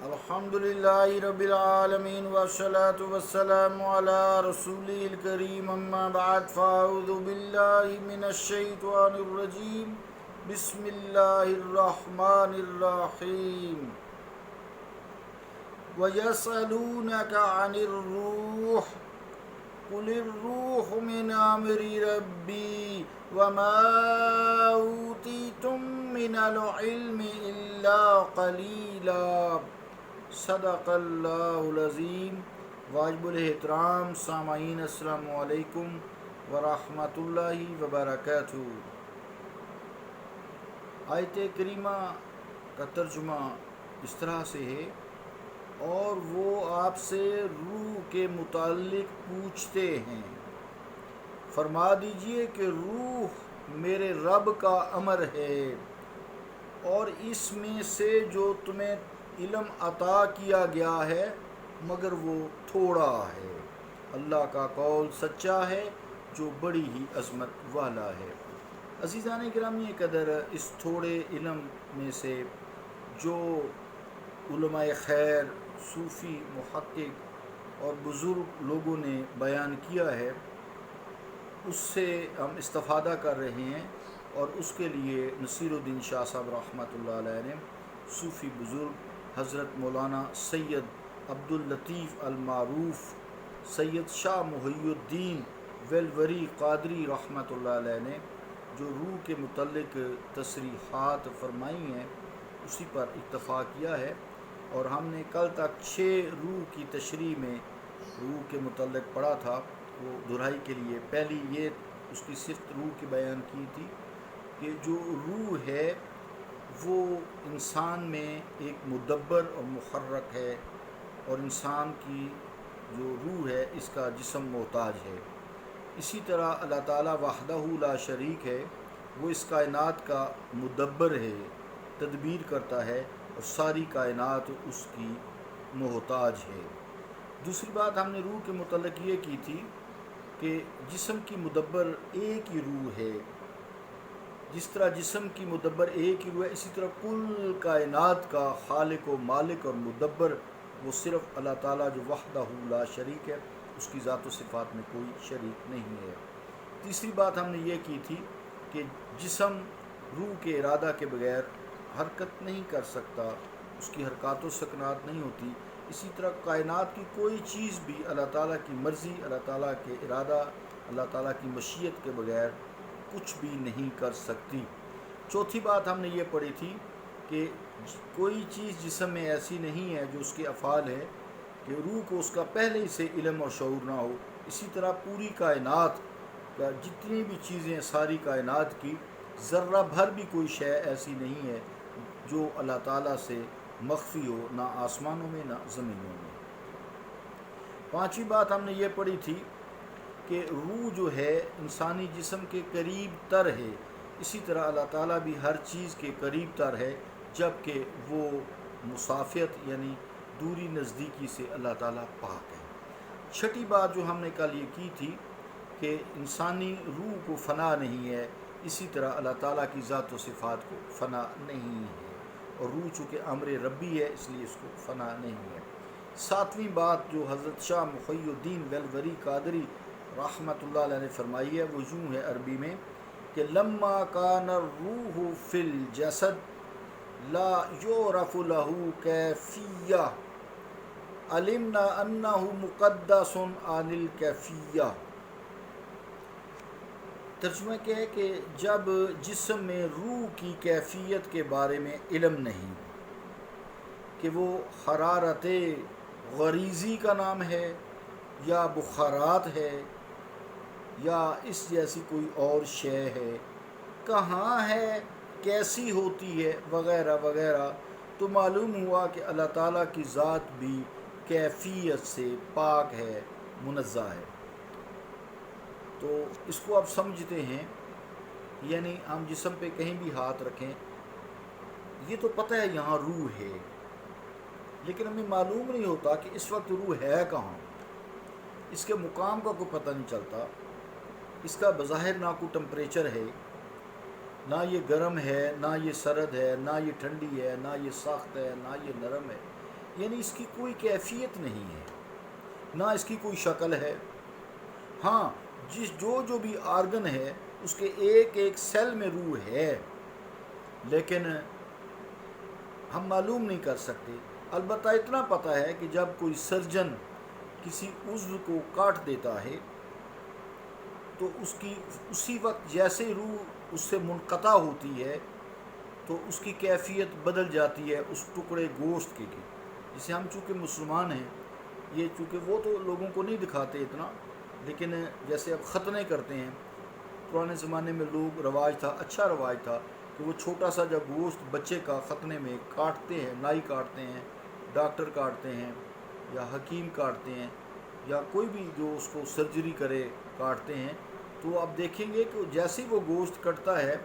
الحمدللہ رب العالمین والصلاة والسلام علی رسولہ الکریم اما بعد فاعوذ باللہ من الشیطان الرجیم بسم اللہ الرحمن الرحیم وَيَسْأَلُونَكَ عَنِ الرُّوحِ قُلِ الرُّوحُ مِنْ أَمْرِ رَبِّي وَمَا أُوتِيتُم مِّنَ الْعِلْمِ إِلَّا قَلِيلًا صدق اللہ العظیم۔ واجب الاحترام سامعین، السلام علیکم ورحمۃ اللہ وبرکاتہ۔ آیت کریمہ کا ترجمہ اس طرح سے ہے، اور وہ آپ سے روح کے متعلق پوچھتے ہیں، فرما دیجئے کہ روح میرے رب کا امر ہے، اور اس میں سے جو تمہیں علم عطا کیا گیا ہے مگر وہ تھوڑا ہے۔ اللہ کا قول سچا ہے جو بڑی ہی عظمت والا ہے۔ عزیزان گرامی قدر، اس تھوڑے علم میں سے جو علماء خیر، صوفی، محقق اور بزرگ لوگوں نے بیان کیا ہے، اس سے ہم استفادہ کر رہے ہیں، اور اس کے لیے نصیر الدین شاہ صاحب رحمۃ اللہ علیہ نے صوفی بزرگ حضرت مولانا سید عبداللطیف المعروف سید شاہ محی الدین ویلوری قادری رحمۃ اللہ علیہ نے جو روح کے متعلق تصریحات فرمائی ہیں، اسی پر اکتفا کیا ہے، اور ہم نے کل تک 6 روح کی تشریح میں روح کے متعلق پڑھا تھا۔ وہ دہرائی کے لیے پہلی یہ اس کی صفت روح کی بیان کی تھی کہ جو روح ہے وہ انسان میں ایک مدبر اور محرک ہے، اور انسان کی جو روح ہے اس کا جسم محتاج ہے۔ اسی طرح اللہ تعالیٰ وحدہ لا شریک ہے، وہ اس کائنات کا مدبر ہے، تدبیر کرتا ہے، اور ساری کائنات اس کی محتاج ہے۔ دوسری بات ہم نے روح کے متعلق یہ کی تھی کہ جسم کی مدبر ایک ہی روح ہے۔ جس طرح جسم کی مدبر ایک ہی روح ہے، اسی طرح کل کائنات کا خالق و مالک اور مدبر وہ صرف اللہ تعالیٰ جو وحدہ لا شریک ہے، اس کی ذات و صفات میں کوئی شریک نہیں ہے۔ تیسری بات ہم نے یہ کی تھی کہ جسم روح کے ارادہ کے بغیر حرکت نہیں کر سکتا، اس کی حرکات و سکنات نہیں ہوتی۔ اسی طرح کائنات کی کوئی چیز بھی اللہ تعالیٰ کی مرضی، اللہ تعالیٰ کے ارادہ، اللہ تعالیٰ کی مشیت کے بغیر کچھ بھی نہیں کر سکتی۔ چوتھی بات ہم نے یہ پڑھی تھی کہ کوئی چیز جسم میں ایسی نہیں ہے جو اس کے افعال ہے کہ روح کو اس کا پہلے ہی سے علم اور شعور نہ ہو۔ اسی طرح پوری کائنات کا جتنی بھی چیزیں، ساری کائنات کی ذرہ بھر بھی کوئی شے ایسی نہیں ہے جو اللہ تعالیٰ سے مخفی ہو، نہ آسمانوں میں نہ زمینوں میں۔ پانچویں بات ہم نے یہ پڑھی تھی کہ روح جو ہے انسانی جسم کے قریب تر ہے، اسی طرح اللہ تعالیٰ بھی ہر چیز کے قریب تر ہے، جبکہ وہ مسافیت یعنی دوری نزدیکی سے اللہ تعالیٰ پاک ہے۔ چھٹی بات جو ہم نے کل یہ کی تھی کہ انسانی روح کو فنا نہیں ہے، اسی طرح اللہ تعالیٰ کی ذات و صفات کو فنا نہیں ہے، اور روح چونکہ امر ربی ہے اس لیے اس کو فنا نہیں ہے۔ ساتویں بات جو حضرت شاہ محی الدین ویلوری قادری رحمۃ اللہ علیہ نے فرمائی ہے، وہ یوں ہے عربی میں کہ لما کان الروح فی الجسد لا یعرف له کیفیہ علمنا انہ مقدس عن الکیفیہ۔ ترجمہ کیا ہے کہ جب جسم میں روح کی کیفیت کے بارے میں علم نہیں کہ وہ حرارت غریزی کا نام ہے یا بخارات ہے یا اس جیسی کوئی اور شے ہے، کہاں ہے، کیسی ہوتی ہے، وغیرہ وغیرہ، تو معلوم ہوا کہ اللہ تعالیٰ کی ذات بھی کیفیت سے پاک ہے، منزہ ہے۔ تو اس کو آپ سمجھتے ہیں، یعنی ہم جسم پہ کہیں بھی ہاتھ رکھیں، یہ تو پتہ ہے یہاں روح ہے، لیکن ہمیں معلوم نہیں ہوتا کہ اس وقت روح ہے کہاں، اس کے مقام کا کوئی پتہ نہیں چلتا۔ اس کا بظاہر نہ کوئی ٹمپریچر ہے، نہ یہ گرم ہے، نہ یہ سرد ہے، نہ یہ ٹھنڈی ہے، نہ یہ سخت ہے، نہ یہ نرم ہے، یعنی اس کی کوئی کیفیت نہیں ہے، نہ اس کی کوئی شکل ہے۔ ہاں جو بھی آرگن ہے اس کے ایک ایک سیل میں روح ہے، لیکن ہم معلوم نہیں کر سکتے۔ البتہ اتنا پتہ ہے کہ جب کوئی سرجن کسی عضو کو کاٹ دیتا ہے تو اسی وقت جیسے روح اس سے منقطع ہوتی ہے تو اس کی کیفیت بدل جاتی ہے اس ٹکڑے گوشت کی۔ جسے ہم چونکہ مسلمان ہیں، یہ چونکہ وہ تو لوگوں کو نہیں دکھاتے اتنا، لیکن جیسے اب ختنے کرتے ہیں، پرانے زمانے میں لوگ رواج تھا، اچھا رواج تھا کہ وہ چھوٹا سا جب گوشت بچے کا ختنے میں کاٹتے ہیں، نائی کاٹتے ہیں، ڈاکٹر کاٹتے ہیں یا حکیم کاٹتے ہیں یا کوئی بھی جو اس کو سرجری کرے کاٹتے ہیں، تو آپ دیکھیں گے کہ جیسے ہی وہ گوشت کٹتا ہے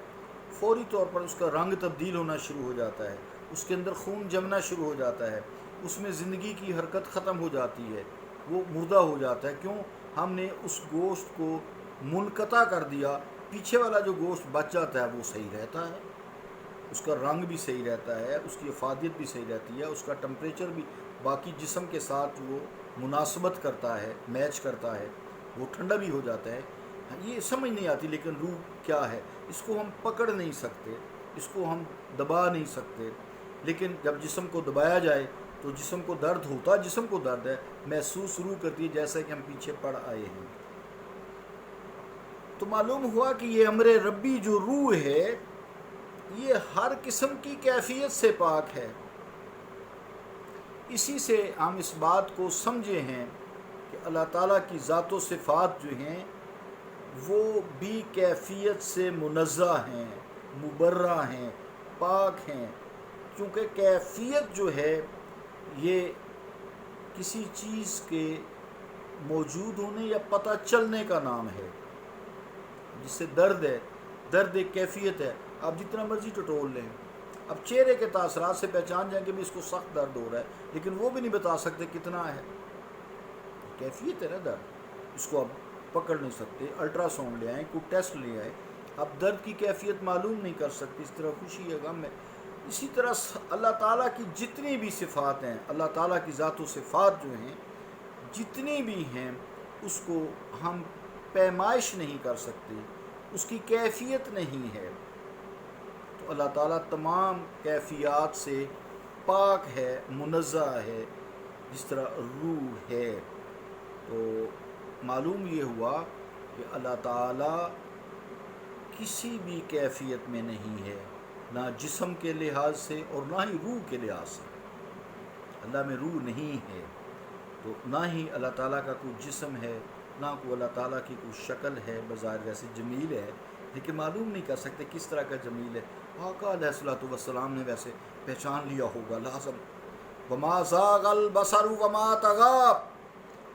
فوری طور پر اس کا رنگ تبدیل ہونا شروع ہو جاتا ہے، اس کے اندر خون جمنا شروع ہو جاتا ہے، اس میں زندگی کی حرکت ختم ہو جاتی ہے، وہ مردہ ہو جاتا ہے۔ کیوں؟ ہم نے اس گوشت کو منقطع کر دیا۔ پیچھے والا جو گوشت بچ جاتا ہے وہ صحیح رہتا ہے، اس کا رنگ بھی صحیح رہتا ہے، اس کی افادیت بھی صحیح رہتی ہے، اس کا ٹمپریچر بھی باقی جسم کے ساتھ وہ مناسبت کرتا ہے، میچ کرتا ہے، وہ ٹھنڈا بھی ہو جاتا ہے۔ یہ سمجھ نہیں آتی لیکن روح کیا ہے، اس کو ہم پکڑ نہیں سکتے، اس کو ہم دبا نہیں سکتے، لیکن جب جسم کو دبایا جائے تو جسم کو درد ہوتا، جسم کو درد ہے محسوس روح کرتی ہے، جیسا کہ ہم پیچھے پڑھ آئے ہیں۔ تو معلوم ہوا کہ یہ امر ربی جو روح ہے یہ ہر قسم کی کیفیت سے پاک ہے۔ اسی سے ہم اس بات کو سمجھے ہیں کہ اللہ تعالیٰ کی ذات و صفات جو ہیں وہ بھی کیفیت سے منزہ ہیں، مبرہ ہیں، پاک ہیں، کیونکہ کیفیت جو ہے یہ کسی چیز کے موجود ہونے یا پتہ چلنے کا نام ہے۔ جس سے درد ہے، درد ایک کیفیت ہے، آپ جتنا مرضی ٹٹول لیں، اب چہرے کے تاثرات سے پہچان جائیں کہ بھی اس کو سخت درد ہو رہا ہے، لیکن وہ بھی نہیں بتا سکتے کتنا ہے، کیفیت ہے نا درد، اس کو آپ پکڑ نہیں سکتے۔ الٹرا ساؤنڈ لے آئیں، کوئی ٹیسٹ لے آئیں، اب درد کی کیفیت معلوم نہیں کر سکتے۔ اس طرح خوشی ہے، غم ہے، اسی طرح اللہ تعالیٰ کی جتنی بھی صفات ہیں، اللہ تعالیٰ کی ذات و صفات جو ہیں جتنی بھی ہیں، اس کو ہم پیمائش نہیں کر سکتے، اس کی کیفیت نہیں ہے۔ تو اللہ تعالیٰ تمام کیفیات سے پاک ہے، منزہ ہے، جس طرح روح ہے۔ تو معلوم یہ ہوا کہ اللہ تعالیٰ کسی بھی کیفیت میں نہیں ہے، نہ جسم کے لحاظ سے اور نہ ہی روح کے لحاظ سے۔ اللہ میں روح نہیں ہے، تو نہ ہی اللہ تعالیٰ کا کوئی جسم ہے، نہ کوئی اللہ تعالیٰ کی کوئی شکل ہے۔ بظاہر ویسے جمیل ہے، لیکن معلوم نہیں کر سکتے کس طرح کا جمیل ہے۔ آقا علیہ الصلوۃ والسلام نے ویسے پہچان لیا ہوگا لازم۔ وما زاغ البصر وما طغى،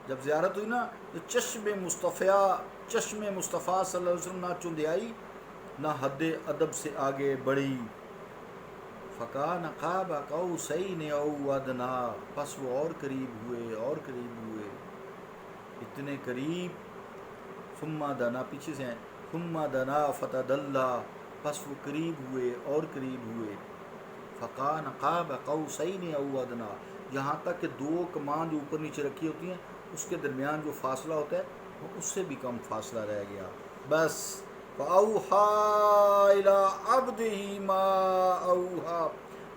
جب زیارت ہوئی نا تو چشم مصطفیٰ صلی اللہ علیہ وسلم نہ چندیائی نہ حد ادب سے آگے بڑھی۔ فکان قاب قوسین او ادنیٰ، پس وہ اور قریب ہوئے اور قریب ہوئے، اتنے قریب۔ ثم دنا، پیچھے سے ہیں، ثم دنا فتدلی، پس وہ قریب ہوئے اور قریب ہوئے۔ فکان قاب قوسین او ادنیٰ، یہاں تک کہ دو کمان جو اوپر نیچے رکھی ہوتی ہیں اس کے درمیان جو فاصلہ ہوتا ہے وہ اس سے بھی کم فاصلہ رہ گیا۔ بس فَأَوْحَىٰ إِلَىٰ عَبْدِهِ مَا أَوْحَىٰ،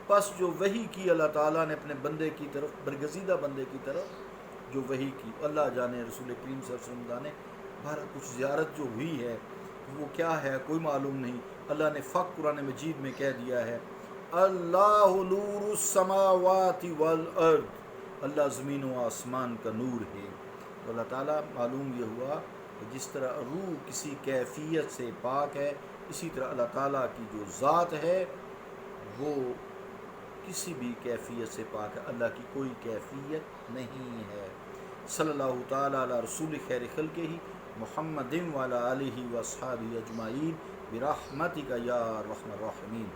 پس جو وحی کی اللہ تعالیٰ نے اپنے بندے کی طرف، برگزیدہ بندے کی طرف جو وحی کی، اللہ جانے، رسول کریم صلی اللہ علیہ وسلم جانے۔ بہر کچھ زیارت جو ہوئی ہے وہ کیا ہے کوئی معلوم نہیں۔ اللہ نے فق قرآن مجید میں کہہ دیا ہے، اللہ نور السماوات والارض، اللہ زمین و آسمان کا نور ہے۔ تو اللہ تعالیٰ معلوم یہ ہوا کہ جس طرح روح کسی کیفیت سے پاک ہے، اسی طرح اللہ تعالیٰ کی جو ذات ہے وہ کسی بھی کیفیت سے پاک ہے، اللہ کی کوئی کیفیت نہیں ہے۔ صلی اللہ تعالیٰ علی رسول خیر خلقہ محمد وعلی آلہ واصحابہ اجمعین برحمتک یا ارحم الراحمین۔